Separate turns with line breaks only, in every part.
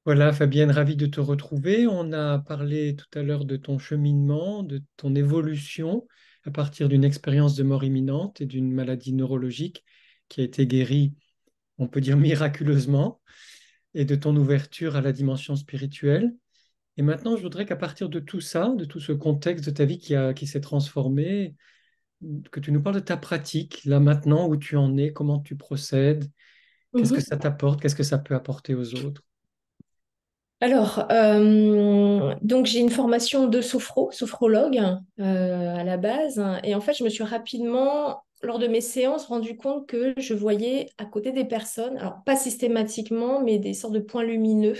Voilà, Fabienne, ravi de te retrouver. On a parlé tout à l'heure de ton cheminement, de ton évolution à partir d'une expérience de mort imminente et d'une maladie neurologique qui a été guérie, on peut dire miraculeusement, et de ton ouverture à la dimension spirituelle. Et maintenant, je voudrais qu'à partir de tout ça, de tout ce contexte de ta vie qui s'est transformé, que tu nous parles de ta pratique, là maintenant, où tu en es, comment tu procèdes, qu'est-ce que
Mhm.
ça t'apporte, qu'est-ce que ça peut apporter aux autres.
Alors, donc j'ai une formation de sophrologue à la base. Et en fait, je me suis rapidement, lors de mes séances, rendu compte que je voyais à côté des personnes, alors pas systématiquement, mais des sortes de points lumineux.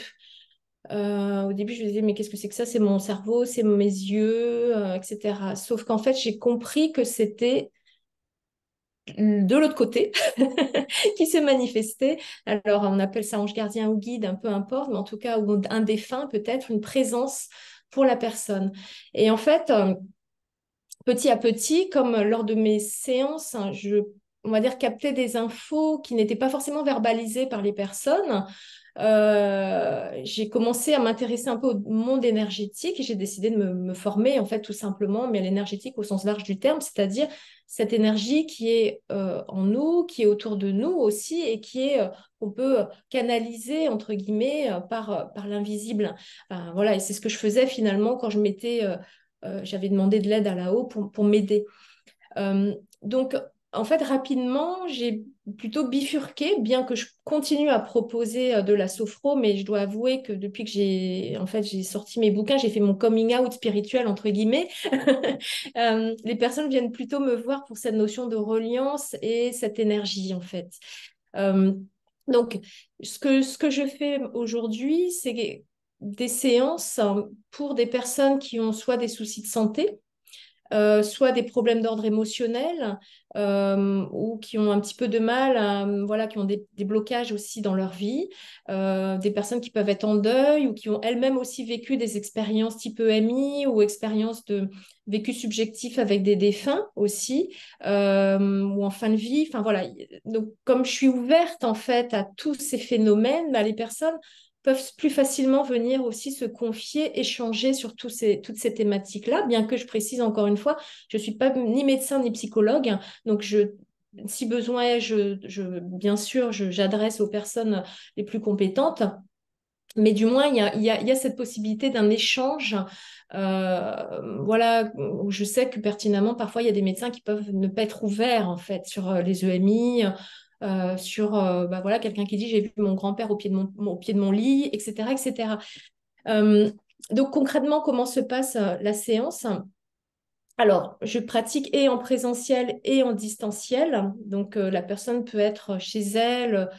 Au début, je me disais, mais qu'est-ce que c'est que ça? C'est mon cerveau, c'est mes yeux, etc. Sauf qu'en fait, j'ai compris que c'était de l'autre côté qui s'est manifesté. Alors, on appelle ça ange gardien ou guide, un peu importe, mais en tout cas, ou un défunt peut-être, une présence pour la personne. Et en fait, petit à petit, comme lors de mes séances, on va dire, capter des infos qui n'étaient pas forcément verbalisées par les personnes. J'ai commencé à m'intéresser un peu au monde énergétique et j'ai décidé de me former, en fait, tout simplement, mais à l'énergétique au sens large du terme, c'est-à-dire cette énergie qui est en nous, qui est autour de nous aussi et qu'on peut canaliser, entre guillemets, par l'invisible. Voilà, et c'est ce que je faisais finalement quand j'avais demandé de l'aide à la haut pour m'aider. Donc, en fait, rapidement, j'ai plutôt bifurqué, bien que je continue à proposer de la sophro, mais je dois avouer que depuis que j'ai sorti mes bouquins, j'ai fait mon coming out spirituel, entre guillemets. Les personnes viennent plutôt me voir pour cette notion de reliance et cette énergie, en fait. Euh, donc, ce que je fais aujourd'hui, c'est des séances pour des personnes qui ont soit des soucis de santé, soit des problèmes d'ordre émotionnel ou qui ont un petit peu de mal, voilà, qui ont des blocages aussi dans leur vie, des personnes qui peuvent être en deuil ou qui ont elles-mêmes aussi vécu des expériences type EMI ou expériences de vécu subjectif avec des défunts aussi, ou en fin de vie. Enfin voilà, donc comme je suis ouverte en fait à tous ces phénomènes, bah, les personnes peuvent plus facilement venir aussi se confier, échanger sur toutes ces thématiques-là, bien que je précise encore une fois, je ne suis pas ni médecin ni psychologue, donc si besoin est, bien sûr, j'adresse aux personnes les plus compétentes, mais du moins, il y a cette possibilité d'un échange. Voilà, où je sais que pertinemment, parfois, il y a des médecins qui peuvent ne pas être ouverts, en fait, sur les EMI, sur bah, voilà, quelqu'un qui dit, j'ai vu mon grand-père au pied de mon lit, etc., etc. Euh, donc, concrètement, comment se passe la séance? Alors, je pratique et en présentiel et en distanciel. Donc, la personne peut être chez elle,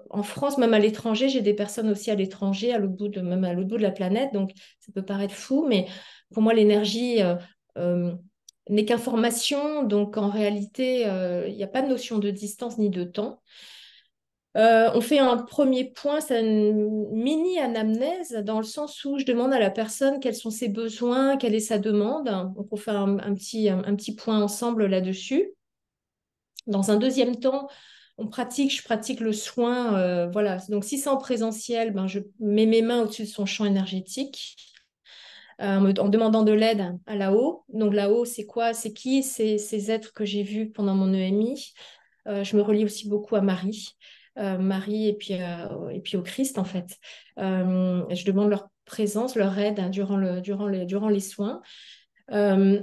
en France, même à l'étranger. J'ai des personnes aussi à l'étranger, même à l'autre bout de la planète. Donc, ça peut paraître fou, mais pour moi, l'énergie euh, n'est qu'information. Donc, en réalité, il n'y a pas de notion de distance ni de temps. On fait un premier point, c'est une mini anamnèse dans le sens où je demande à la personne quels sont ses besoins, quelle est sa demande. Donc, on fait un petit point ensemble là-dessus. Dans un deuxième temps, je pratique le soin. Voilà. Donc, si c'est en présentiel, ben, je mets mes mains au-dessus de son champ énergétique en demandant de l'aide à là-haut. Donc, là-haut, c'est quoi? C'est qui? C'est ces êtres que j'ai vus pendant mon EMI. Je me relie aussi beaucoup à Marie. Marie et puis au Christ, en fait. Je demande leur présence, leur aide hein, durant les soins. Euh,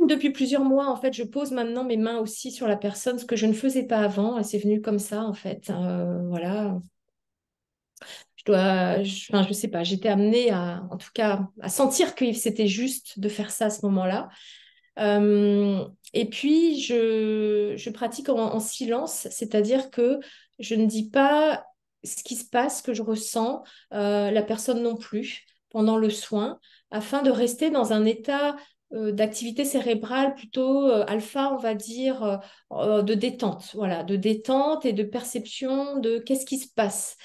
Depuis plusieurs mois, en fait, je pose maintenant mes mains aussi sur la personne, ce que je ne faisais pas avant. Et c'est venu comme ça, en fait. Voilà. Enfin, je sais pas, j'étais amenée en tout cas, à sentir que c'était juste de faire ça à ce moment-là. Et puis, je pratique en silence, c'est-à-dire que je ne dis pas ce qui se passe, ce que je ressens, la personne non plus, pendant le soin, afin de rester dans un état d'activité cérébrale plutôt alpha, on va dire, de détente, voilà, de détente et de perception de qu'est-ce qui se passe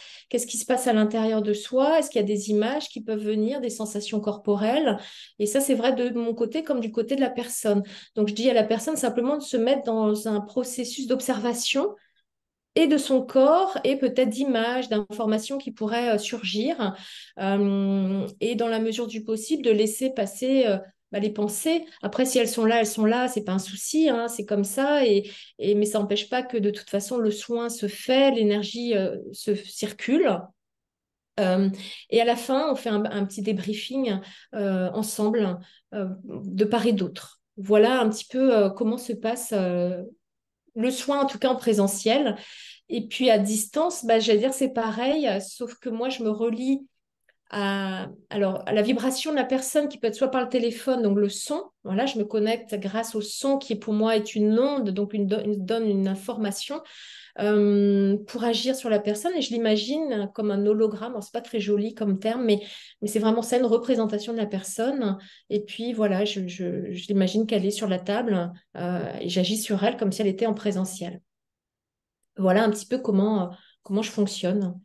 à l'intérieur de soi, est-ce qu'il y a des images qui peuvent venir, des sensations corporelles, et ça, c'est vrai de mon côté comme du côté de la personne. Donc, je dis à la personne simplement de se mettre dans un processus d'observation et de son corps et peut-être d'images, d'informations qui pourraient surgir. Et dans la mesure du possible, de laisser passer les pensées. Après, si elles sont là, c'est pas un souci, hein, c'est comme ça. Mais ça n'empêche pas que de toute façon, le soin se fait, l'énergie se circule. Euh, et à la fin, on fait un petit débriefing ensemble, de part et d'autre. Voilà un petit peu comment se passe le soin, en tout cas en présentiel. Et puis à distance, j'allais dire c'est pareil, sauf que moi, je me relie à la vibration de la personne qui peut être soit par le téléphone, donc le son. Voilà, je me connecte grâce au son qui pour moi est une onde, donc donne une information pour agir sur la personne. Et je l'imagine comme un hologramme. Alors, c'est pas très joli comme terme, mais c'est vraiment ça, une représentation de la personne. Et puis voilà, je l'imagine qu'elle est sur la table et j'agis sur elle comme si elle était en présentiel. Voilà un petit peu comment je fonctionne.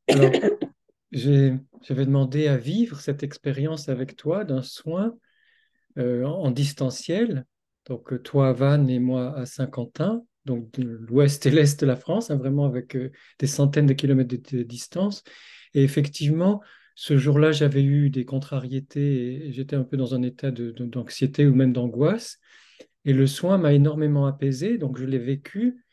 Alors, j'avais demandé à vivre cette expérience avec toi d'un soin en distanciel. Donc, toi à Vannes et moi à Saint-Quentin, donc de l'ouest et l'est de la France, hein, vraiment avec des centaines de kilomètres de distance. Et effectivement, ce jour-là, j'avais eu des contrariétés et j'étais un peu dans un état d'anxiété ou même d'angoisse. Et le soin m'a énormément apaisé, donc je l'ai vécu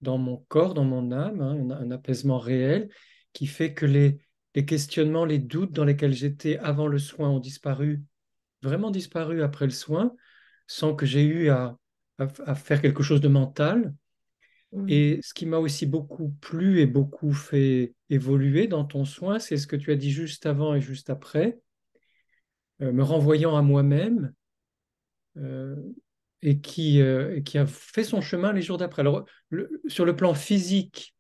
dans mon corps, dans mon âme, hein, un apaisement réel qui fait que les questionnements, les doutes dans lesquels j'étais avant le soin ont disparu, vraiment disparu après le soin, sans que j'ai eu à faire quelque chose de mental.
Mm.
Et ce qui m'a aussi beaucoup plu et beaucoup fait évoluer dans ton soin, c'est ce que tu as dit juste avant et juste après, me renvoyant à moi-même, euh, et qui a fait son chemin les jours d'après. Alors, sur le plan physique,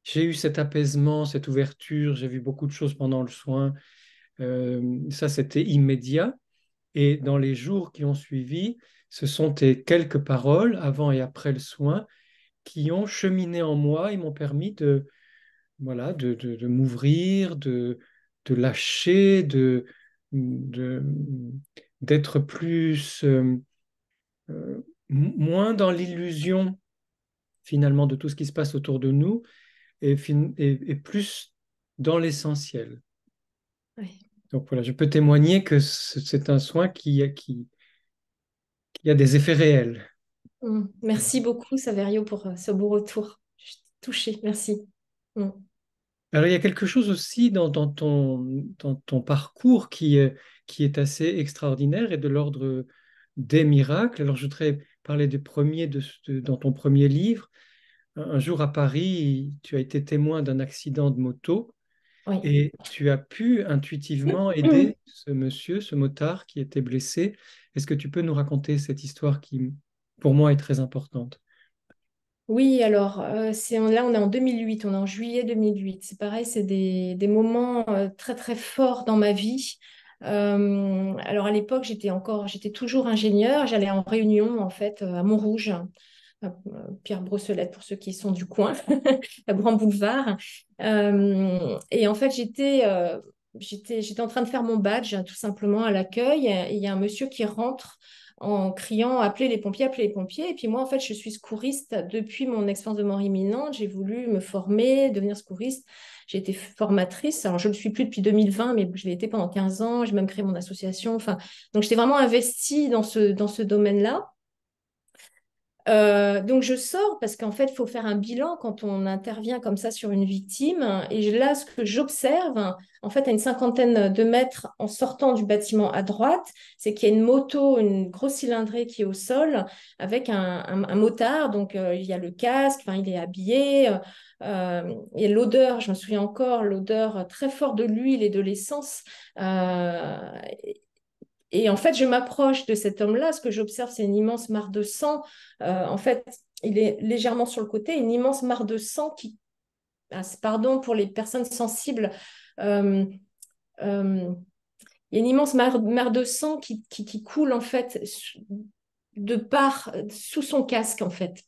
j'ai eu cet apaisement, cette ouverture, j'ai vu beaucoup de choses pendant le soin. Ça, c'était immédiat. Et dans les jours qui ont suivi, ce sont tes quelques paroles avant et après le soin qui ont cheminé en moi et m'ont permis voilà, de m'ouvrir, de lâcher, de- d'être plus, moins dans l'illusion finalement de tout ce qui se passe autour de nous et plus dans l'essentiel.
Ouais.
Donc voilà, je peux témoigner que c'est un soin qui a des effets réels.
Merci beaucoup, Saverio, pour ce beau retour. Je suis touchée, merci. Mm.
Alors il y a quelque chose aussi dans ton parcours qui est assez extraordinaire et de l'ordre des miracles. Alors je voudrais parler des premiers dans ton premier livre. Un jour à Paris, tu as été témoin d'un accident de moto.
Oui.
Et tu as pu intuitivement aider ce monsieur, ce motard qui était blessé. Est-ce que tu peux nous raconter cette histoire qui, pour moi, est très importante?
Oui, alors là, on est en 2008, on est en juillet 2008. C'est pareil, c'est des moments très très forts dans ma vie. Alors à l'époque, j'étais toujours ingénieure. J'allais en réunion en fait à Montrouge, Pierre Brossolette pour ceux qui sont du coin, à Grand Boulevard. Et en fait, j'étais en train de faire mon badge tout simplement à l'accueil. Et il y a un monsieur qui rentre en criant appelez les pompiers, appelez les pompiers. Et puis moi, en fait, je suis secouriste depuis mon expérience de mort imminente. J'ai voulu me former, devenir secouriste. J'ai été formatrice. Alors, je ne le suis plus depuis 2020, mais je l'ai été pendant 15 ans. J'ai même créé mon association. Enfin, donc, j'étais vraiment investie dans ce domaine-là. Donc je sors parce qu'en fait, il faut faire un bilan quand on intervient comme ça sur une victime. Et là, ce que j'observe, en fait, à une cinquantaine de mètres en sortant du bâtiment à droite, c'est qu'il y a une moto, une grosse cylindrée qui est au sol avec un motard. Donc il y a le casque, enfin, il est habillé. Et l'odeur, je me souviens encore, l'odeur très forte de l'huile et de l'essence. Euh, et en fait, je m'approche de cet homme-là. Ce que j'observe, c'est une immense mare de sang. En fait, il est légèrement sur le côté, une immense mare de sang qui, pardon pour les personnes sensibles, euh, euh, il y a une immense mare de sang qui coule en fait de part sous son casque en fait.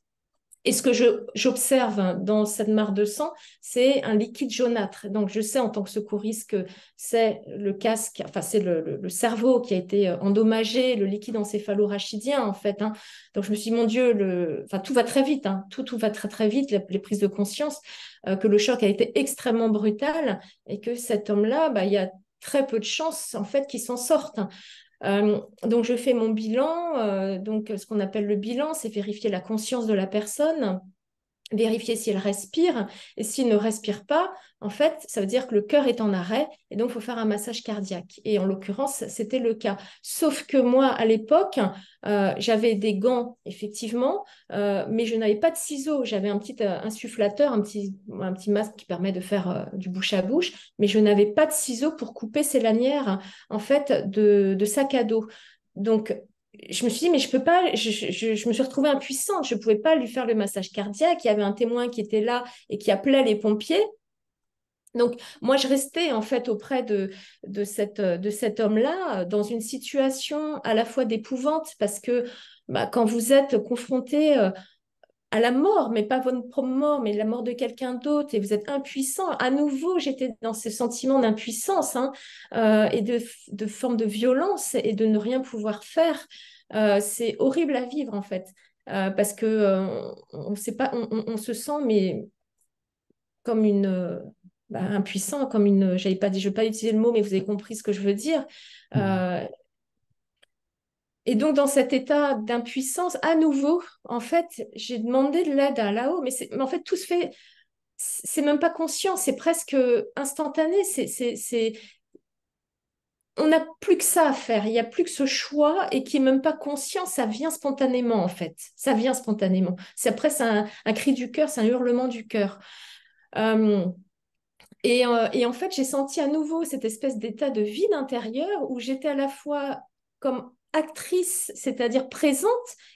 Et ce que j'observe dans cette mare de sang, c'est un liquide jaunâtre. Donc, je sais en tant que secouriste que c'est le casque, enfin, c'est le cerveau qui a été endommagé, le liquide encéphalo-rachidien, en fait, hein. Donc, je me suis dit, mon Dieu, enfin, tout va très vite, hein. Tout va très, très vite, les prises de conscience, que le choc a été extrêmement brutal et que cet homme-là, bah, il y a très peu de chances, en fait, qu'il s'en sorte. Donc, je fais mon bilan. Donc, ce qu'on appelle le bilan, c'est vérifier la conscience de la personne, vérifier si elle respire. Et s'il ne respire pas, en fait, ça veut dire que le cœur est en arrêt et donc il faut faire un massage cardiaque. Et en l'occurrence, c'était le cas. Sauf que moi, à l'époque, j'avais des gants, effectivement, mais je n'avais pas de ciseaux. J'avais un petit insufflateur, un petit masque qui permet de faire du bouche à bouche, mais je n'avais pas de ciseaux pour couper ces lanières, en fait, de sac à dos. Donc, je me suis dit, mais je peux pas, je me suis retrouvée impuissante, je ne pouvais pas lui faire le massage cardiaque. Il y avait un témoin qui était là et qui appelait les pompiers. Donc, moi, je restais en fait auprès de cet homme-là dans une situation à la fois d'épouvante parce que bah, quand vous êtes confronté à la mort, mais pas votre propre mort, mais la mort de quelqu'un d'autre et vous êtes impuissant, à nouveau, j'étais dans ce sentiment d'impuissance, hein, et de forme de violence et de ne rien pouvoir faire. C'est horrible à vivre en fait. Parce que on sait pas, on se sent mais comme une bah, impuissant, comme une, j'avais pas dit, je vais pas utiliser le mot, mais vous avez compris ce que je veux dire.
Mm.
Euh, et donc dans cet état d'impuissance, à nouveau, en fait, j'ai demandé de l'aide à là-haut, mais en fait tout se fait, c'est même pas conscient, c'est presque instantané. On n'a plus que ça à faire, il n'y a plus que ce choix et qui est même pas conscient, ça vient spontanément en fait, ça vient spontanément. C'est après c'est un cri du cœur, c'est un hurlement du cœur. Euh, et en fait, j'ai senti à nouveau cette espèce d'état de vide intérieur où j'étais à la fois comme actrice, c'est-à-dire présente,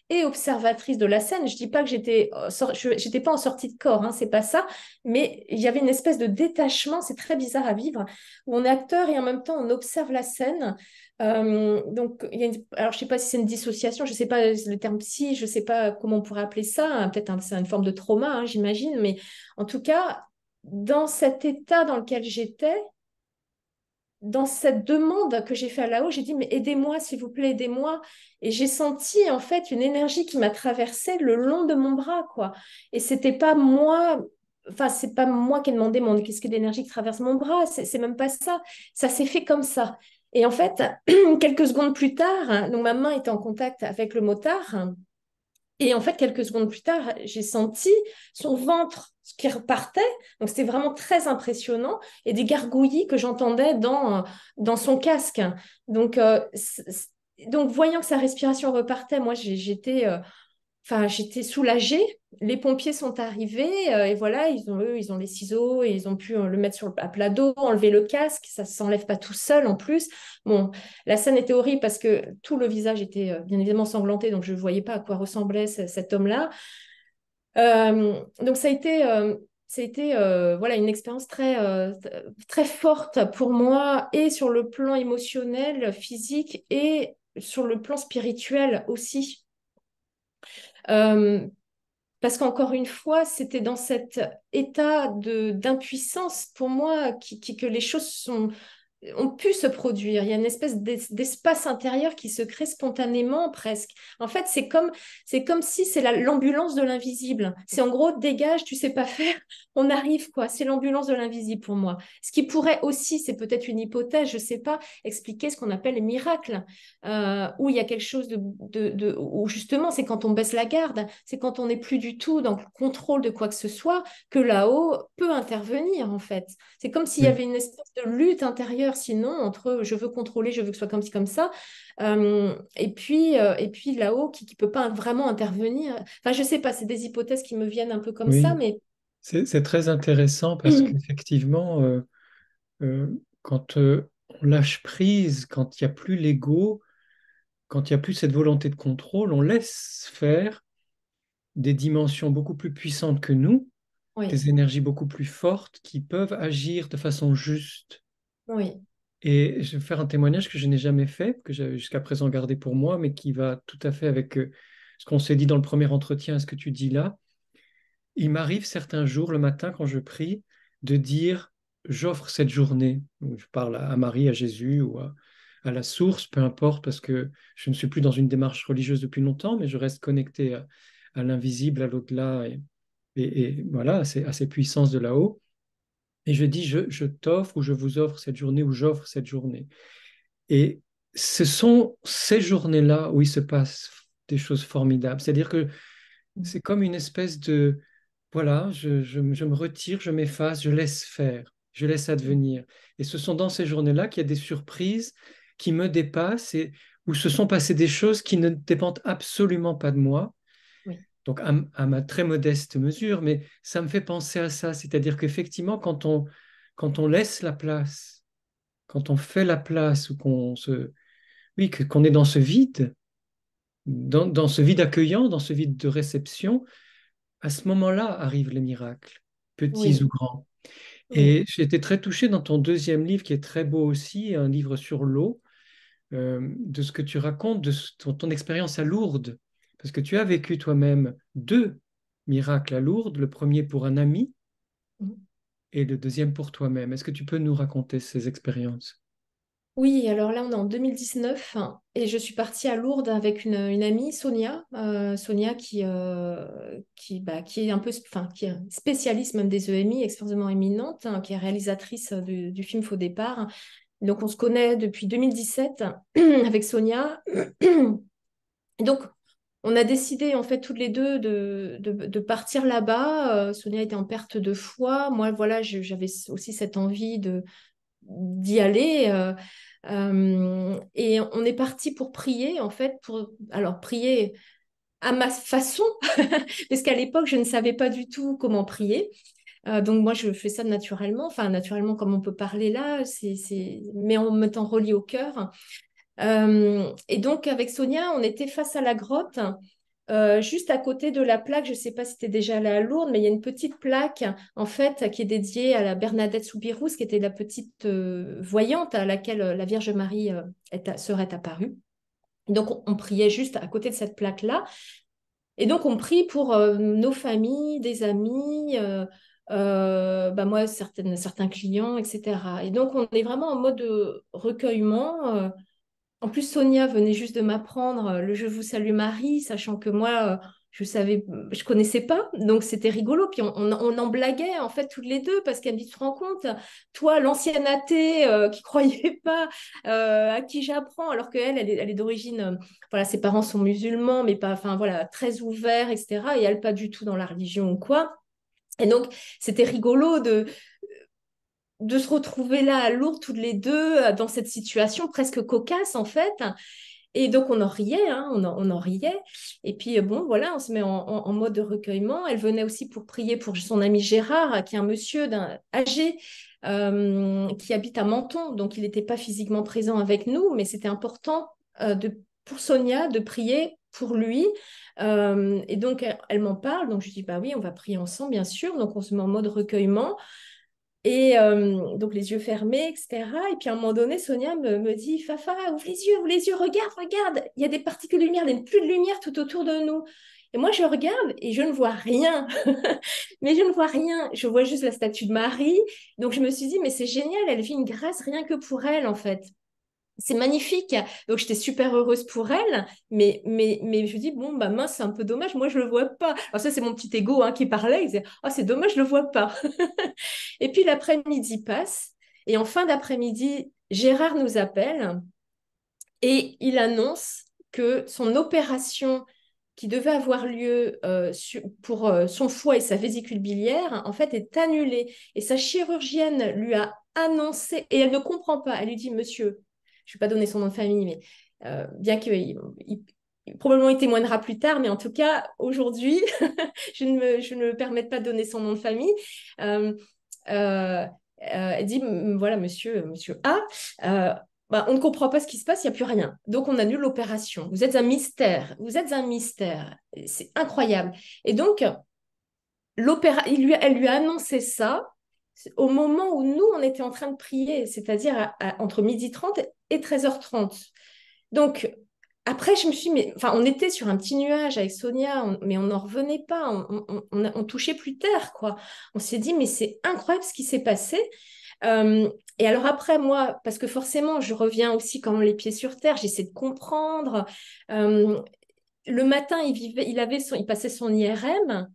et observatrice de la scène. Je dis pas que j'étais pas en sortie de corps, hein, c'est pas ça, mais il y avait une espèce de détachement, c'est très bizarre à vivre, où on est acteur et en même temps on observe la scène. Donc, alors je sais pas si c'est une dissociation, je sais pas le terme psy, je sais pas comment on pourrait appeler ça, hein, peut-être c'est une forme de trauma, hein, j'imagine, mais en tout cas dans cet état dans lequel j'étais, dans cette demande que j'ai fait à là-haut, j'ai dit, mais aidez-moi, s'il vous plaît, aidez-moi. Et j'ai senti, en fait, une énergie qui m'a traversée le long de mon bras, quoi. Et c'était pas moi, enfin, c'est pas moi qui ai demandé mon qu'est-ce que d'énergie qui traverse mon bras, c'est même pas ça. Ça s'est fait comme ça. Et en fait, quelques secondes plus tard, donc ma main était en contact avec le motard. Et en fait, quelques secondes plus tard, j'ai senti son ventre qui repartait. Donc, c'était vraiment très impressionnant. Et des gargouillis que j'entendais dans son casque. Donc, donc, voyant que sa respiration repartait, moi, j'étais enfin, j'étais soulagée. Les pompiers sont arrivés et voilà, ils ont les ciseaux et ils ont pu le mettre à plat d'eau, enlever le casque. Ça ne s'enlève pas tout seul en plus. Bon, la scène était horrible parce que tout le visage était bien évidemment sanglanté, donc je ne voyais pas à quoi ressemblait cet homme-là. Donc ça a été voilà, une expérience très forte pour moi et sur le plan émotionnel, physique et sur le plan spirituel aussi. Euh, Parce qu'encore une fois, c'était dans cet état d'impuissance pour moi que les choses ont pu se produire. Il y a une espèce d'espace intérieur qui se crée spontanément presque. En fait, c'est comme si c'est l'ambulance de l'invisible. C'est en gros, dégage, tu sais pas faire, on arrive quoi. C'est l'ambulance de l'invisible pour moi. Ce qui pourrait aussi, c'est peut-être une hypothèse, je sais pas, expliquer ce qu'on appelle les miracles, où il y a quelque chose où justement, c'est quand on baisse la garde, c'est quand on n'est plus du tout dans le contrôle de quoi que ce soit, que là-haut peut intervenir en fait. C'est comme s'il y
Oui.
avait une espèce de lutte intérieure, sinon, entre je veux contrôler, je veux que ce soit comme ci, comme ça, et puis là-haut qui ne peut pas vraiment intervenir. Enfin, je sais pas, c'est des hypothèses qui me viennent un peu comme ça,
Oui,
mais
c'est très intéressant parce qu'effectivement, quand on lâche prise, quand il n'y a plus l'ego, quand il n'y a plus cette volonté de contrôle, on laisse faire des dimensions beaucoup plus puissantes que nous,
oui,
des énergies beaucoup plus fortes qui peuvent agir de façon juste.
oui,
Et je vais faire un témoignage que je n'ai jamais fait, que j'ai jusqu'à présent gardé pour moi, mais qui va tout à fait avec ce qu'on s'est dit dans le premier entretien, ce que tu dis là. il m'arrive certains jours, le matin, quand je prie, de dire, j'offre cette journée. Donc, je parle à Marie, à Jésus ou à la source, peu importe, parce que je ne suis plus dans une démarche religieuse depuis longtemps, mais je reste connecté à l'invisible, à l'au-delà, et voilà, à ces puissances de là-haut. Et je dis, je t'offre ou je vous offre cette journée ou j'offre cette journée. Et ce sont ces journées-là où il se passe des choses formidables. C'est-à-dire que c'est comme une espèce de, voilà, je me retire, je m'efface, je laisse faire, je laisse advenir. Et ce sont dans ces journées-là qu'il y a des surprises qui me dépassent et où se sont passées des choses qui ne dépendent absolument pas de moi.
Oui,
Donc à ma très modeste mesure, mais ça me fait penser à ça. C'est-à-dire qu'effectivement, quand on laisse la place, quand on fait la place ou oui, qu'on est dans ce vide, dans ce vide accueillant, dans ce vide de réception, à ce moment-là arrivent les miracles, petits ou
oui,
grands.
oui.
Et j'ai été très touché dans ton deuxième livre, qui est très beau aussi, un livre sur l'eau, de ce que tu racontes, de ton expérience à Lourdes, parce que tu as vécu toi-même deux miracles à Lourdes, le premier pour un ami et le deuxième pour toi-même. Est-ce que tu peux nous raconter ces expériences?
Oui, alors là, on est en 2019 hein, et je suis partie à Lourdes avec une amie, Sonia. Sonia qui est un peu, enfin, qui est spécialiste même des EMI, extrêmement éminente, hein, qui est réalisatrice du film Faux départ. Donc, on se connaît depuis 2017 avec Sonia. Et donc, on a décidé, en fait, toutes les deux de partir là-bas. Sonia était en perte de foi. Moi, voilà, j'avais aussi cette envie d'y aller. Et on est parti pour prier, en fait, alors prier à ma façon, parce qu'à l'époque, je ne savais pas du tout comment prier. Donc moi, je fais ça naturellement, enfin naturellement comme on peut parler là, mais en me mettant relié au cœur. Et donc avec Sonia, on était face à la grotte, juste à côté de la plaque. Je ne sais pas si tu es déjà allé à Lourdes, mais il y a une petite plaque en fait qui est dédiée à la Bernadette Soubirous, qui était la petite voyante à laquelle la Vierge Marie serait apparue. Donc on priait juste à côté de cette plaque-là. Et donc on prie pour nos familles, des amis, bah moi certains clients, etc. Et donc on est vraiment en mode recueillement. En plus, Sonia venait juste de m'apprendre le Je vous salue Marie, sachant que moi, je connaissais pas, donc c'était rigolo. Puis on en blaguait en fait toutes les deux parce qu'elle me dit, tu te rends compte, toi, l'ancienne athée qui croyait pas, à qui j'apprends, alors qu'elle, elle est d'origine, voilà, ses parents sont musulmans, mais pas, enfin voilà, très ouverts, etc. Et elle pas du tout dans la religion ou quoi. Et donc, c'était rigolo de se retrouver là à Lourdes toutes les deux dans cette situation presque cocasse en fait. Et donc on en riait, hein, on en riait. Et puis bon, voilà, on se met en mode de recueillement. Elle venait aussi pour prier pour son ami Gérard, qui est un monsieur âgé qui habite à Menton. Donc il n'était pas physiquement présent avec nous, mais c'était important pour Sonia de prier pour lui. Et donc elle m'en parle. Donc je dis, bah oui, on va prier ensemble, bien sûr. Donc on se met en mode recueillement. Et donc les yeux fermés, etc. Et puis à un moment donné, Sonia me dit, Fafa, ouvre les yeux, regarde, regarde, il y a des particules de lumière, il y a plus de lumière tout autour de nous. Et moi, je regarde et je ne vois rien. Mais je ne vois rien. Je vois juste la statue de Marie. Donc je me suis dit, mais c'est génial, elle vit une grâce rien que pour elle, en fait. C'est magnifique. Donc, j'étais super heureuse pour elle. Mais je dis, bon, bah mince, c'est un peu dommage. Moi, je le vois pas. Alors, ça, c'est mon petit ego hein, qui parlait. Il disait, oh, c'est dommage, je le vois pas. Et puis, l'après-midi passe. Et en fin d'après-midi, Gérard nous appelle et il annonce que son opération qui devait avoir lieu pour son foie et sa vésicule biliaire, en fait, est annulée. Et sa chirurgienne lui a annoncé, et elle ne comprend pas. Elle lui dit, monsieur, je ne vais pas donner son nom de famille, mais bien qu'il probablement il témoignera plus tard, mais en tout cas, aujourd'hui, je ne me permets pas de donner son nom de famille. Euh, euh, elle dit, voilà, monsieur A, bah, on ne comprend pas ce qui se passe, il n'y a plus rien. Donc, on annule l'opération. Vous êtes un mystère. Vous êtes un mystère. C'est incroyable. Et donc, elle lui a annoncé ça au moment où nous, on était en train de prier, c'est-à-dire entre 12h30 et 13h30. Donc, après, je me suis dit, mais enfin, on était sur un petit nuage avec Sonia, mais on n'en revenait pas, on touchait plus terre, quoi. On s'est dit, mais c'est incroyable ce qui s'est passé. Et alors après, moi, parce que forcément, je reviens aussi quand même les pieds sur terre, j'essaie de comprendre. Euh, le matin, il passait son IRM.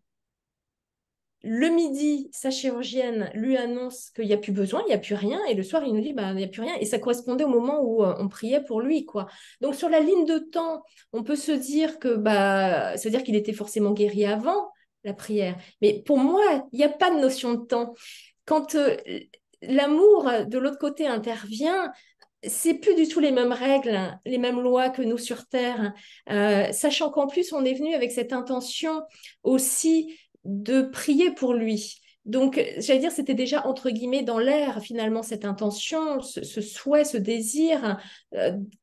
Le midi, sa chirurgienne lui annonce qu'il n'y a plus besoin, il n'y a plus rien. Et le soir, il nous dit, bah, il n'y a plus rien. Et ça correspondait au moment où on priait pour lui, quoi. Donc, sur la ligne de temps, on peut se dire que, bah, se dire qu'il était forcément guéri avant la prière. Mais pour moi, il n'y a pas de notion de temps. Quand l'amour de l'autre côté intervient, c'est plus du tout les mêmes règles, les mêmes lois que nous sur Terre. Sachant qu'en plus, on est venu avec cette intention aussi de prier pour lui. Donc, j'allais dire, c'était déjà entre guillemets dans l'air, finalement, cette intention, ce souhait, ce désir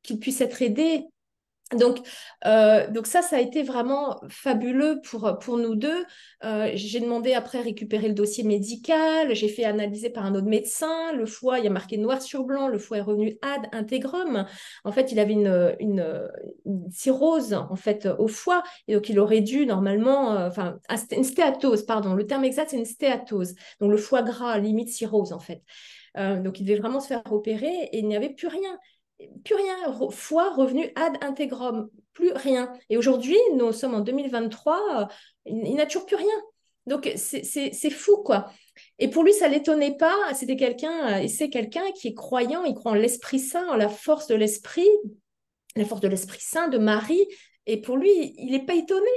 qu'il puisse être aidé. Donc ça a été vraiment fabuleux pour nous deux. J'ai demandé après récupérer le dossier médical, j'ai fait analyser par un autre médecin. Le foie, il y a marqué noir sur blanc, le foie est revenu ad intégrum. En fait, il avait une cirrhose en fait au foie, et donc il aurait dû normalement, enfin, une stéatose, pardon. Le terme exact, c'est une stéatose. Donc le foie gras, limite cirrhose en fait. Donc il devait vraiment se faire opérer et il n'y avait plus rien, foie revenu ad intégrum, plus rien. Et aujourd'hui, nous sommes en 2023, il n'a toujours plus rien. Donc, c'est fou, quoi. Et pour lui, ça ne l'étonnait pas. C'était quelqu'un, et c'est quelqu'un qui est croyant, il croit en l'Esprit Saint, en la force de l'Esprit Saint, de Marie. Et pour lui, il n'est pas étonné.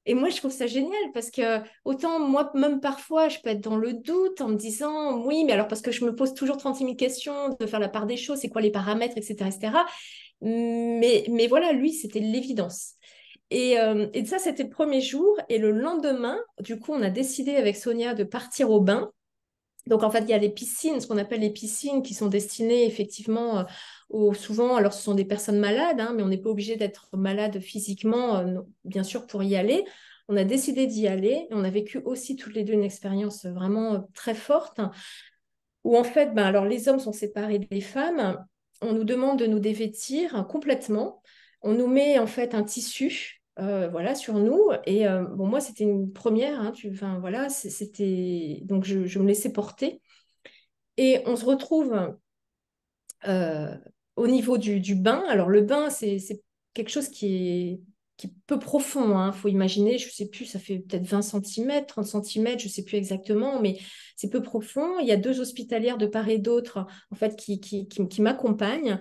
Et moi, je trouve ça génial parce que autant moi, même parfois, je peux être dans le doute en me disant, oui, mais alors parce que je me pose toujours 36 000 questions de faire la part des choses, c'est quoi les paramètres, etc., etc. Mais voilà, lui, c'était l'évidence. Et ça, c'était le premier jour. Et le lendemain, du coup, on a décidé avec Sonia de partir au bain. Donc, en fait, il y a les piscines, ce qu'on appelle les piscines, qui sont destinées effectivement souvent, alors ce sont des personnes malades, hein, mais on n'est pas obligé d'être malade physiquement, bien sûr, pour y aller. On a décidé d'y aller et on a vécu aussi toutes les deux une expérience vraiment très forte où en fait, ben, alors les hommes sont séparés des femmes. On nous demande de nous dévêtir complètement. On nous met en fait un tissu, voilà, sur nous. Et bon, moi, c'était une première. Hein, enfin, voilà, c'était donc je me laissais porter. Et on se retrouve euh, au niveau du bain. Alors le bain, c'est quelque chose qui est peu profond. Il faut imaginer, je ne sais plus, ça fait peut-être 20 cm, 30 cm, je ne sais plus exactement, mais c'est peu profond. Il y a deux hospitalières de part et d'autre en fait, qui m'accompagnent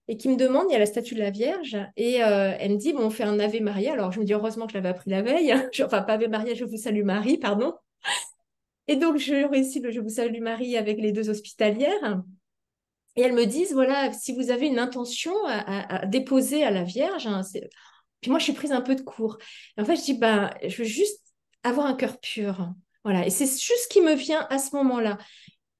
et qui me demandent, il y a la statue de la Vierge, et elle me dit, bon, on fait un Ave Maria. Alors je me dis, heureusement que je l'avais appris la veille. Enfin, pas Ave Maria, je vous salue Marie, pardon. Et donc, je réussis le Je vous salue Marie avec les deux hospitalières. Et elles me disent, voilà, si vous avez une intention à déposer à la Vierge, hein, puis moi, je suis prise un peu de court. Et en fait, je dis, bah, je veux juste avoir un cœur pur. Voilà. Et c'est juste ce qui me vient à ce moment-là.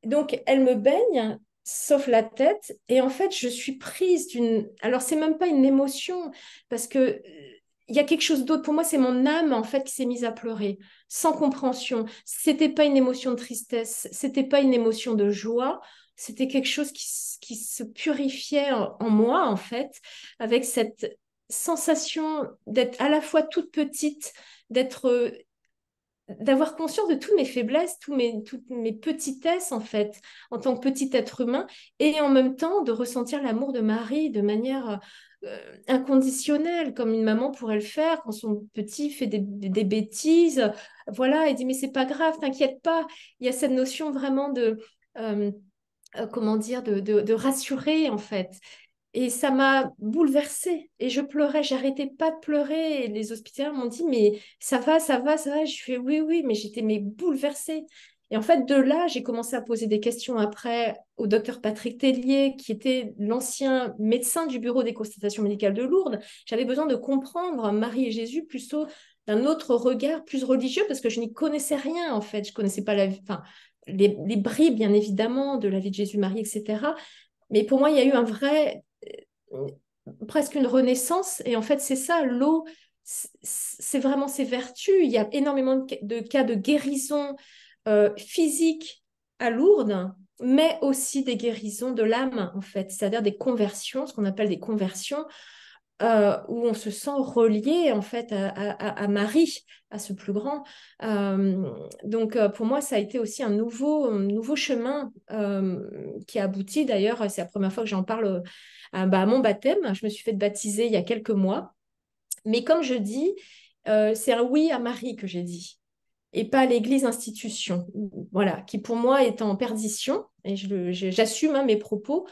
Donc, elle me baigne, sauf la tête. Et en fait, je suis prise d'une... Alors, c'est même pas une émotion, parce que il y a quelque chose d'autre. Pour moi, c'est mon âme, en fait, qui s'est mise à pleurer, sans compréhension. C'était pas une émotion de tristesse, c'était pas une émotion de joie, c'était quelque chose qui se purifiait en moi, en fait, avec cette sensation d'être à la fois toute petite, d'être d'avoir conscience de toutes mes faiblesses, toutes mes petitesses en fait, en tant que petit être humain, et en même temps de ressentir l'amour de Marie de manière inconditionnelle, comme une maman pourrait le faire quand son petit fait des bêtises. Voilà, elle dit mais c'est pas grave, t'inquiète pas. Il y a cette notion vraiment euh, comment dire, de rassurer en fait. Et ça m'a bouleversée. Et je pleurais, j'arrêtais pas de pleurer. Et les hospitaliers m'ont dit, mais ça va, ça va, ça va. Je fais oui, oui, mais j'étais mais bouleversée. Et en fait, de là, j'ai commencé à poser des questions après au docteur Patrick Tellier, qui était l'ancien médecin du bureau des constatations médicales de Lourdes. J'avais besoin de comprendre Marie et Jésus plutôt d'un autre regard plus religieux, parce que je n'y connaissais rien, en fait. Je connaissais pas la vie, enfin, les bribes, bien évidemment, de la vie de Jésus-Marie, etc. Mais pour moi, il y a eu un vrai, presque une renaissance. Et en fait, c'est ça, l'eau, c'est vraiment ses vertus. Il y a énormément de cas de guérison physique à Lourdes, mais aussi des guérisons de l'âme, en fait, c'est-à-dire des conversions, ce qu'on appelle des conversions où on se sent relié en fait à Marie, à ce plus grand. Donc pour moi, ça a été aussi un nouveau chemin qui a abouti. D'ailleurs, c'est la première fois que j'en parle à mon baptême. Je me suis fait baptiser il y a quelques mois. Mais comme je dis, c'est un oui à Marie que j'ai dit et pas à l'Église institution, voilà, qui pour moi est en perdition, et j'assume mes propos.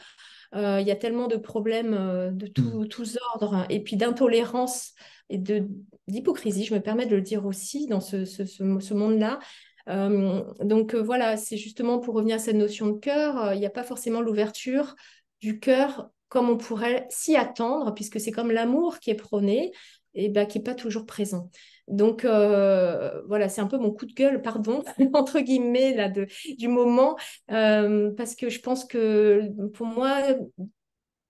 Il y a tellement de problèmes de
Mm.
tous ordres, et puis d'intolérance et d'hypocrisie, je me permets de le dire aussi, dans ce monde-là. Donc voilà, c'est justement pour revenir à cette notion de cœur, il n'y a pas forcément l'ouverture du cœur comme on pourrait s'y attendre, puisque c'est comme l'amour qui est prôné, et ben, qui n'est pas toujours présent. Donc voilà, c'est un peu mon coup de gueule, pardon, entre guillemets, là, du moment, parce que je pense que pour moi,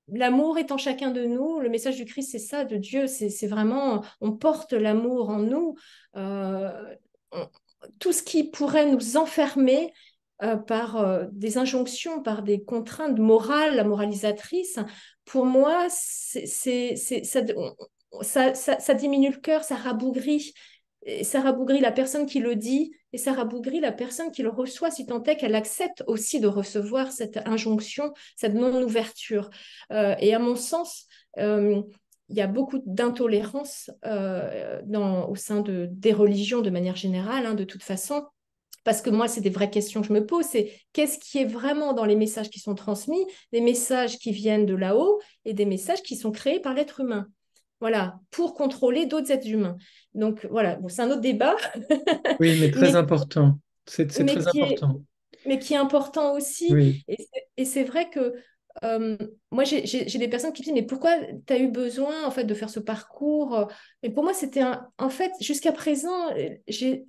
l'amour est en chacun de nous. Le message du Christ, c'est ça, de Dieu, c'est vraiment, on porte l'amour en nous. Euh, on- tout ce qui pourrait nous enfermer par des injonctions, par des contraintes morales, la moralisatrice, pour moi, ça diminue le cœur, ça rabougrit. Et ça rabougrit la personne qui le dit et ça rabougrit la personne qui le reçoit, si tant est qu'elle accepte aussi de recevoir cette injonction, cette non-ouverture. Et à mon sens, il y a beaucoup d'intolérance au sein des religions de manière générale, hein, de toute façon. Parce que moi, c'est des vraies questions que je me pose. C'est qu'est-ce qui est vraiment dans les messages qui sont transmis, des messages qui viennent de là-haut et des messages qui sont créés par l'être humain. Voilà, pour contrôler d'autres êtres humains. Donc voilà, bon, c'est un autre débat,
Oui, mais très
mais,
important. C'est
mais
très
qui est,
important.
mais qui est important aussi.
Oui.
Et c'est vrai que moi, j'ai des personnes qui me disent, mais pourquoi tu as eu besoin en fait de faire ce parcours? Mais pour moi, c'était en fait, jusqu'à présent, j'ai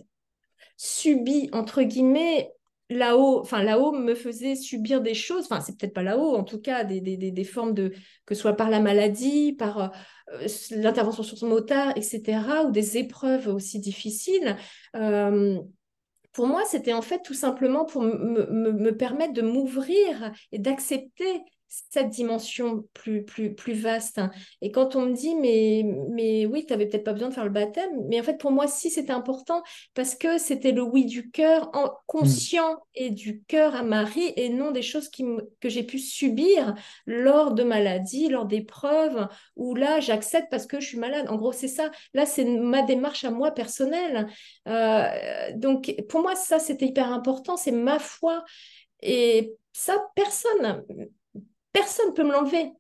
subi, entre guillemets, là-haut, enfin là-haut me faisait subir des choses, enfin c'est peut-être pas là-haut, en tout cas des formes de, que ce soit par la maladie, par l'intervention sur son motard, etc., ou des épreuves aussi difficiles. Euh, pour moi, c'était en fait tout simplement pour me permettre de m'ouvrir et d'accepter cette dimension plus vaste. Et quand on me dit, mais oui, tu n'avais peut-être pas besoin de faire le baptême, mais en fait, pour moi, si, c'était important parce que c'était le oui du cœur
Mm.
conscient et du cœur à Marie et non des choses que j'ai pu subir lors de maladies, lors d'épreuves, où là, j'accepte parce que je suis malade. En gros, c'est ça. Là, c'est ma démarche à moi personnelle. Donc, pour moi, ça, c'était hyper important. C'est ma foi. Et ça, personne peut me l'enlever.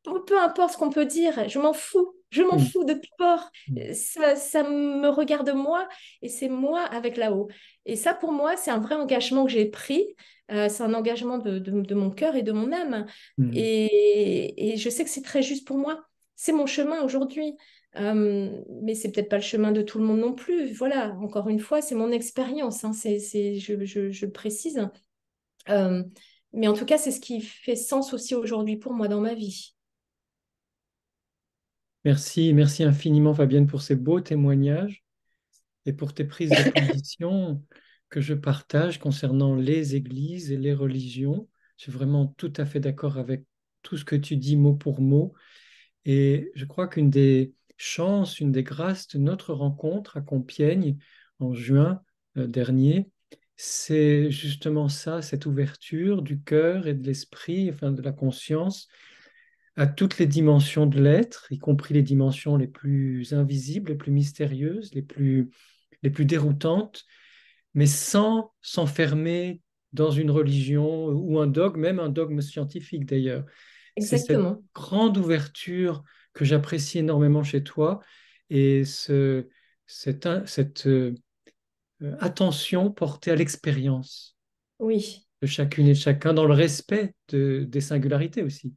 Peu importe ce qu'on peut dire, je m'en fous. Je m'en
Mm.
fous de tout bord.
Mm.
Ça me regarde moi et c'est moi avec là-haut. Et ça, pour moi, c'est un vrai engagement que j'ai pris. C'est un engagement de mon cœur et de mon âme.
Mm.
Et je sais que c'est très juste pour moi. C'est mon chemin aujourd'hui. Mais c'est peut-être pas le chemin de tout le monde non plus. Voilà, encore une fois, c'est mon expérience, hein. Je le précise. Euh, mais en tout cas, c'est ce qui fait sens aussi aujourd'hui pour moi dans ma vie.
Merci, merci infiniment, Fabienne, pour ces beaux témoignages et pour tes prises de position que je partage concernant les églises et les religions. Je suis vraiment tout à fait d'accord avec tout ce que tu dis mot pour mot. Et je crois qu'une des chances, une des grâces de notre rencontre à Compiègne en juin dernier, c'est justement ça, cette ouverture du cœur et de l'esprit, enfin de la conscience, à toutes les dimensions de l'être, y compris les dimensions les plus invisibles, les plus mystérieuses, les plus déroutantes, mais sans s'enfermer dans une religion ou un dogme, même un dogme scientifique d'ailleurs. C'est cette
Exactement.
grande ouverture que j'apprécie énormément chez toi et cette attention portée à l'expérience
Oui.
de chacune et de chacun dans le respect des singularités aussi.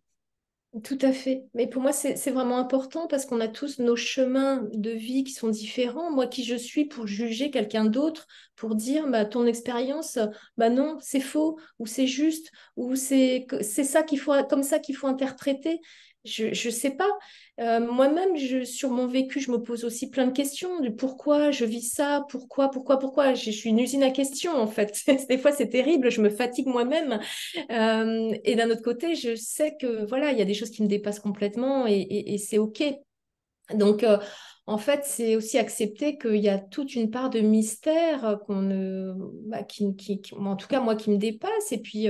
Tout à fait. Mais pour moi, c'est vraiment important parce qu'on a tous nos chemins de vie qui sont différents. Moi, qui je suis pour juger quelqu'un d'autre, pour dire, bah, ton expérience, bah non, c'est faux, ou c'est juste, ou c'est ça qu'il faut, comme ça qu'il faut interpréter. Je sais pas. Moi-même, sur mon vécu, je me pose aussi plein de questions du pourquoi je vis ça, pourquoi. Je suis une usine à questions, en fait. Des fois, c'est terrible, je me fatigue moi-même. Et d'un autre côté, je sais que voilà, il y a des choses qui me dépassent complètement et c'est OK. Donc, en fait, c'est aussi accepter qu'il y a toute une part de mystère qu'on ne, bah, en tout cas, moi, qui me dépasse. Et puis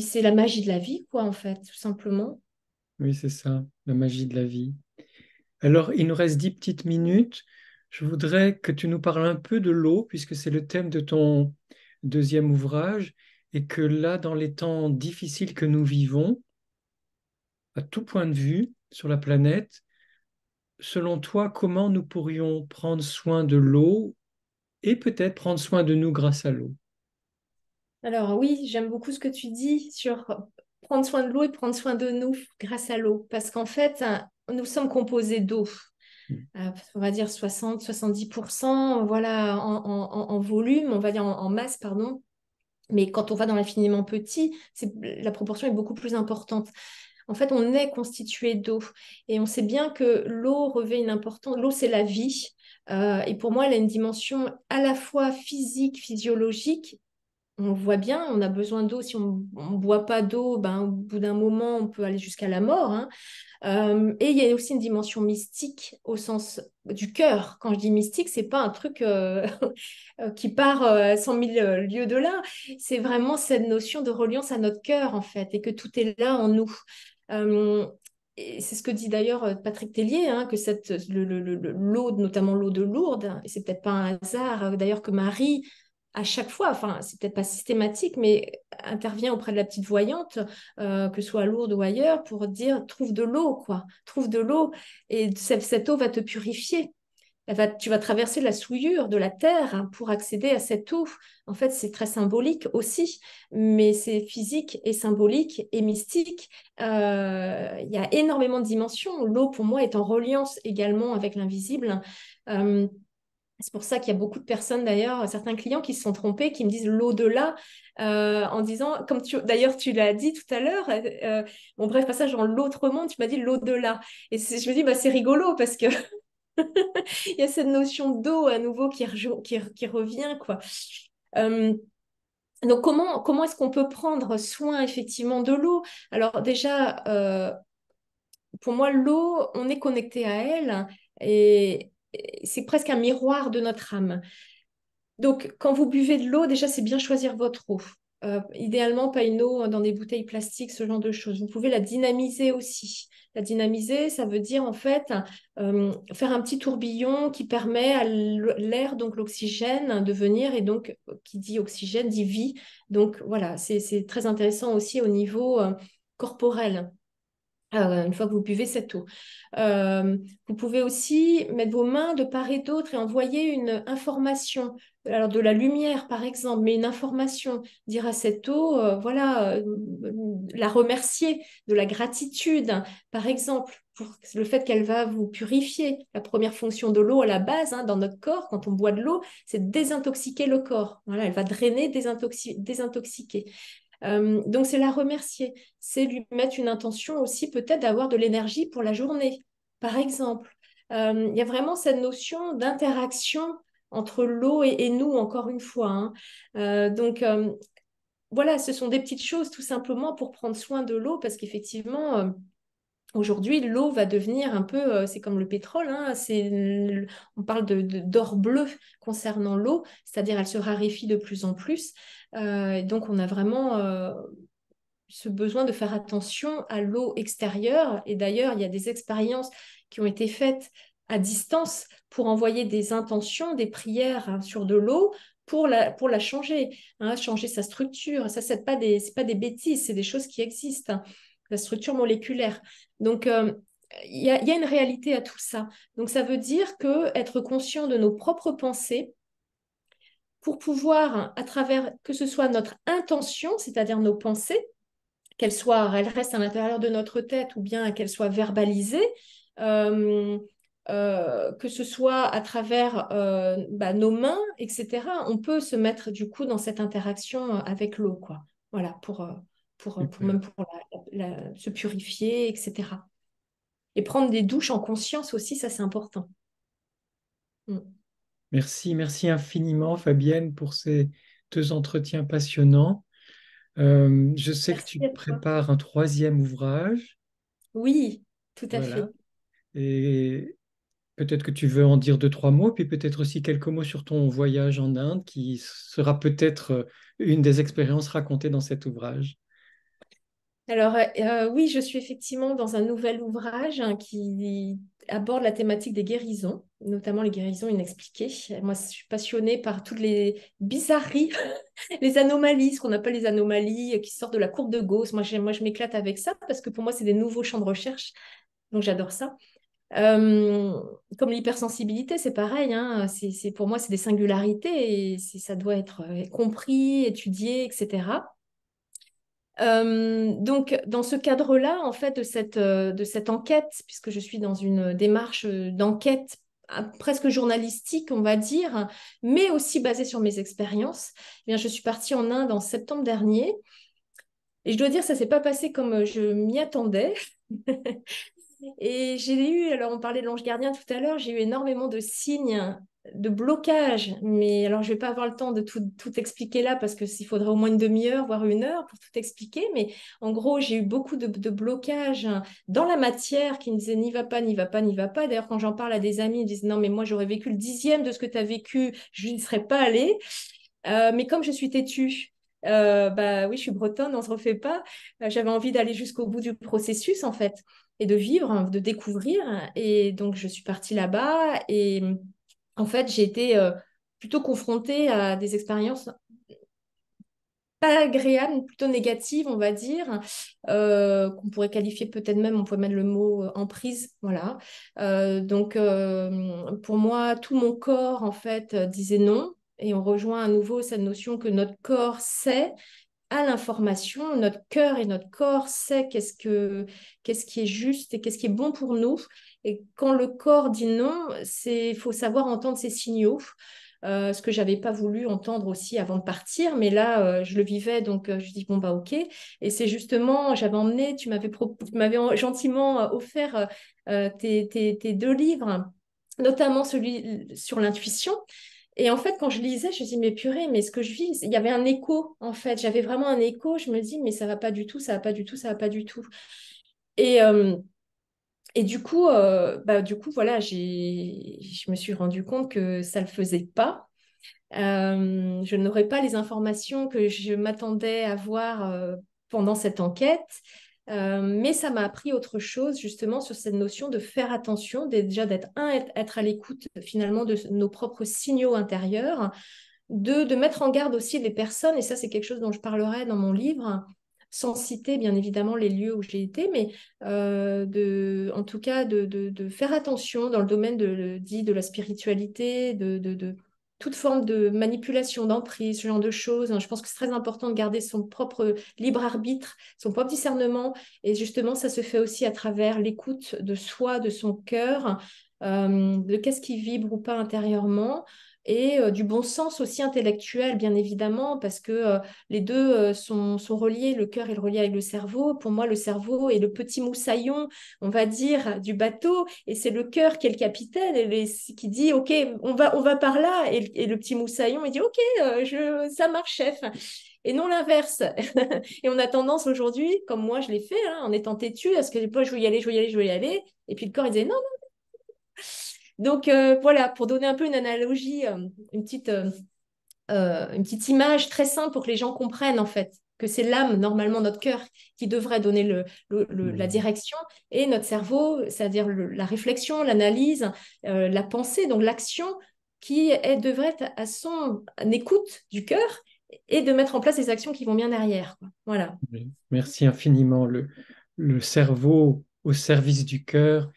c'est la magie de la vie, quoi, en fait, tout simplement.
Oui, c'est ça, la magie de la vie. Alors, il nous reste 10 petites minutes. Je voudrais que tu nous parles un peu de l'eau, puisque c'est le thème de ton deuxième ouvrage, et que là, dans les temps difficiles que nous vivons, à tout point de vue sur la planète, selon toi, comment nous pourrions prendre soin de l'eau et peut-être prendre soin de nous grâce à l'eau?
Alors oui, j'aime beaucoup ce que tu dis sur prendre soin de l'eau et prendre soin de nous grâce à l'eau. Parce qu'en fait, nous sommes composés d'eau. On va dire 60-70%, voilà, en volume, on va dire en masse, pardon. Mais quand on va dans l'infiniment petit, la proportion est beaucoup plus importante. En fait, on est constitué d'eau. Et on sait bien que l'eau revêt une importance. L'eau, c'est la vie. Et pour moi, elle a une dimension à la fois physique, physiologique. On voit bien, on a besoin d'eau. Si on ne boit pas d'eau, ben, au bout d'un moment, on peut aller jusqu'à la mort, hein. Et il y a aussi une dimension mystique au sens du cœur. Quand je dis mystique, c'est pas un truc qui part à 100 000 lieues de là. C'est vraiment cette notion de reliance à notre cœur, en fait, et que tout est là en nous. Euh, et c'est ce que dit d'ailleurs Patrick Tellier, hein, que l'eau, notamment l'eau de Lourdes, et c'est peut-être pas un hasard d'ailleurs que Marie, à chaque fois, enfin, c'est peut-être pas systématique, mais intervient auprès de la petite voyante, que ce soit à Lourdes ou ailleurs, pour dire trouve de l'eau, quoi, trouve de l'eau, et cette eau va te purifier. Tu vas traverser la souillure de la terre, hein, pour accéder à cette eau. En fait, c'est très symbolique aussi, mais c'est physique et symbolique et mystique. Il y a énormément de dimensions. L'eau, pour moi, est en reliance également avec l'invisible. Euh, c'est pour ça qu'il y a beaucoup de personnes, d'ailleurs, certains clients qui se sont trompés, qui me disent l'au-delà, en disant, d'ailleurs tu l'as dit tout à l'heure, bon bref, passage dans l'autre monde, tu m'as dit l'au-delà. Et je me dis, bah, c'est rigolo parce que il y a cette notion d'eau à nouveau qui revient, quoi. Euh, donc comment est-ce qu'on peut prendre soin effectivement de l'eau? Alors déjà, pour moi, l'eau, on est connecté à elle et c'est presque un miroir de notre âme. Donc, quand vous buvez de l'eau, déjà, c'est bien choisir votre eau. Idéalement, pas une eau dans des bouteilles plastiques, ce genre de choses. Vous pouvez la dynamiser aussi. La dynamiser, ça veut dire en fait faire un petit tourbillon qui permet à l'air, donc l'oxygène, de venir. Et donc, qui dit oxygène, dit vie. Donc, voilà, c'est très intéressant aussi au niveau corporel. Une fois que vous buvez cette eau. Vous pouvez aussi mettre vos mains de part et d'autre et envoyer une information, alors de la lumière par exemple, mais une information, dire à cette eau, voilà, la remercier, de la gratitude, par exemple, pour le fait qu'elle va vous purifier. La première fonction de l'eau à la base, hein, dans notre corps, quand on boit de l'eau, c'est de désintoxiquer le corps. Voilà, elle va drainer, désintoxiquer. Donc, c'est la remercier, c'est lui mettre une intention aussi peut-être d'avoir de l'énergie pour la journée, par exemple. Il y a vraiment cette notion d'interaction entre l'eau et nous, encore une fois, hein. Donc, voilà, ce sont des petites choses tout simplement pour prendre soin de l'eau, parce qu'effectivement, aujourd'hui, l'eau va devenir un peu, c'est comme le pétrole, hein, on parle d'or bleu concernant l'eau, c'est-à-dire elle se raréfie de plus en plus. Donc, on a vraiment ce besoin de faire attention à l'eau extérieure. Et d'ailleurs, il y a des expériences qui ont été faites à distance pour envoyer des intentions, des prières, hein, sur de l'eau pour la changer, hein, changer sa structure. Ça, c'est pas des bêtises, c'est des choses qui existent, hein, la structure moléculaire. Donc, il y a une réalité à tout ça. Donc, ça veut dire que être conscient de nos propres pensées, pour pouvoir, à travers que ce soit notre intention, c'est-à-dire nos pensées, elles restent à l'intérieur de notre tête ou bien qu'elles soient verbalisées, euh, que ce soit à travers nos mains, etc. On peut se mettre du coup dans cette interaction avec l'eau, quoi. Voilà,
Super.
même pour se purifier, etc. Et prendre des douches en conscience aussi, ça c'est important. Mm.
Merci, merci infiniment, Fabienne, pour ces 2 entretiens passionnants. Je sais que tu
Merci à toi.
prépares un troisième ouvrage.
Oui, tout à
Voilà.
fait.
Et peut-être que tu veux en dire deux, trois mots, puis peut-être aussi quelques mots sur ton voyage en Inde, qui sera peut-être une des expériences racontées dans cet ouvrage.
Alors, oui, je suis effectivement dans un nouvel ouvrage qui aborde la thématique des guérisons, notamment les guérisons inexpliquées. Moi, je suis passionnée par toutes les bizarreries, les anomalies, ce qu'on appelle les anomalies qui sortent de la courbe de Gauss. Moi, je m'éclate avec ça parce que pour moi, c'est des nouveaux champs de recherche. Donc, j'adore ça. Euh, Comme l'hypersensibilité, c'est pareil, hein. Pour moi, c'est des singularités et ça doit être compris, étudié, etc. Donc, dans ce cadre-là, en fait, de cette enquête, puisque je suis dans une démarche d'enquête presque journalistique, on va dire, mais aussi basée sur mes expériences, eh bien, je suis partie en Inde en septembre dernier. Et je dois dire, ça ne s'est pas passé comme je m'y attendais. Et j'ai eu, alors on parlait de l'ange gardien tout à l'heure, j'ai eu énormément de signes de blocage. Mais alors je vais pas avoir le temps de tout expliquer là parce que s'il faudrait au moins une demi-heure, voire une heure pour tout expliquer. Mais en gros, j'ai eu beaucoup de blocages dans la matière qui me disaient n'y va pas, n'y va pas, n'y va pas. D'ailleurs, quand j'en parle à des amis, ils disent non, mais moi j'aurais vécu le dixième de ce que tu as vécu, je n'y serais pas allée. Mais comme je suis têtue, bah oui, je suis bretonne, on se refait pas. J'avais envie d'aller jusqu'au bout du processus en fait et de vivre, hein, de découvrir. Et donc je suis partie là-bas et en fait j'ai été plutôt confrontée à des expériences pas agréables, plutôt négatives, on va dire, qu'on pourrait qualifier peut-être même, on pourrait mettre le mot emprise, voilà. Pour moi, tout mon corps, en fait, disait non. Et on rejoint à nouveau cette notion que notre corps sait à l'information, notre cœur et notre corps sait qu'est-ce qui est juste et qu'est-ce qui est bon pour nous. Et quand le corps dit non, il faut savoir entendre ces signaux. Ce que j'avais pas voulu entendre aussi avant de partir, mais là, je le vivais, donc je dis bon bah ok. Et c'est justement, j'avais emmené, tu m'avais gentiment offert tes deux livres, notamment celui sur l'intuition. Et en fait, quand je lisais, je me dis, mais purée, mais ce que je vis, il y avait un écho, en fait. J'avais vraiment un écho. Je me dis, mais ça va pas du tout, ça va pas du tout, ça va pas du tout. Et, euh, et du coup, voilà, je me suis rendu compte que ça le faisait pas. Je n'aurais pas les informations que je m'attendais à voir pendant cette enquête. Mais ça m'a appris autre chose justement sur cette notion de faire attention, déjà être à l'écoute finalement de nos propres signaux intérieurs, de mettre en garde aussi les personnes, et ça c'est quelque chose dont je parlerai dans mon livre, sans citer bien évidemment les lieux où j'ai été, mais en tout cas de faire attention dans le domaine dit de la spiritualité, de toute forme de manipulation, d'emprise, ce genre de choses. Je pense que c'est très important de garder son propre libre arbitre, son propre discernement, et justement ça se fait aussi à travers l'écoute de soi, de son cœur, de qu'est-ce qui vibre ou pas intérieurement et du bon sens aussi intellectuel, bien évidemment, parce que les deux sont reliés. Le cœur est relié avec le cerveau. Pour moi, le cerveau est le petit moussaillon, on va dire, du bateau, et c'est le cœur qui est le capitaine et qui dit, OK, on va par là, et le petit moussaillon, il dit, OK, ça marche, chef. Et non l'inverse. Et on a tendance aujourd'hui, comme moi je l'ai fait, hein, en étant têtu, à ce que je veux y aller, je veux y aller, je veux y aller. Et puis le corps, il disait non. Donc voilà, pour donner un peu une analogie, une petite image très simple pour que les gens comprennent en fait que c'est l'âme, normalement notre cœur, qui devrait donner la
Mm.
direction et notre cerveau, c'est-à-dire la réflexion, l'analyse, la pensée, donc l'action devrait être à son écoute du cœur et de mettre en place les actions qui vont bien derrière, quoi. Voilà,
Oui. Merci infiniment. Le cerveau au service du cœur,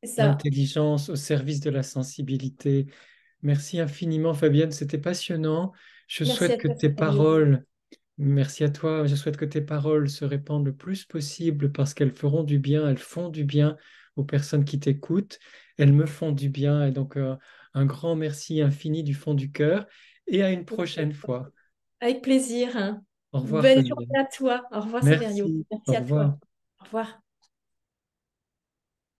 c'est ça.
l'intelligence au service de la sensibilité. Merci infiniment, Fabienne. C'était passionnant. Je
Merci
souhaite
à
que
toi,
tes
Fabio.
paroles, merci à toi, je souhaite que tes paroles se répandent le plus possible parce qu'elles feront du bien, elles font du bien aux personnes qui t'écoutent. Elles me font du bien. Et donc, un grand merci infini du fond du cœur et à une prochaine fois.
Avec plaisir, hein.
Au revoir,
Bonne journée
Fabienne.
à toi. Au revoir, Séverio.
Merci. Au
Merci à toi.
revoir.
Au revoir.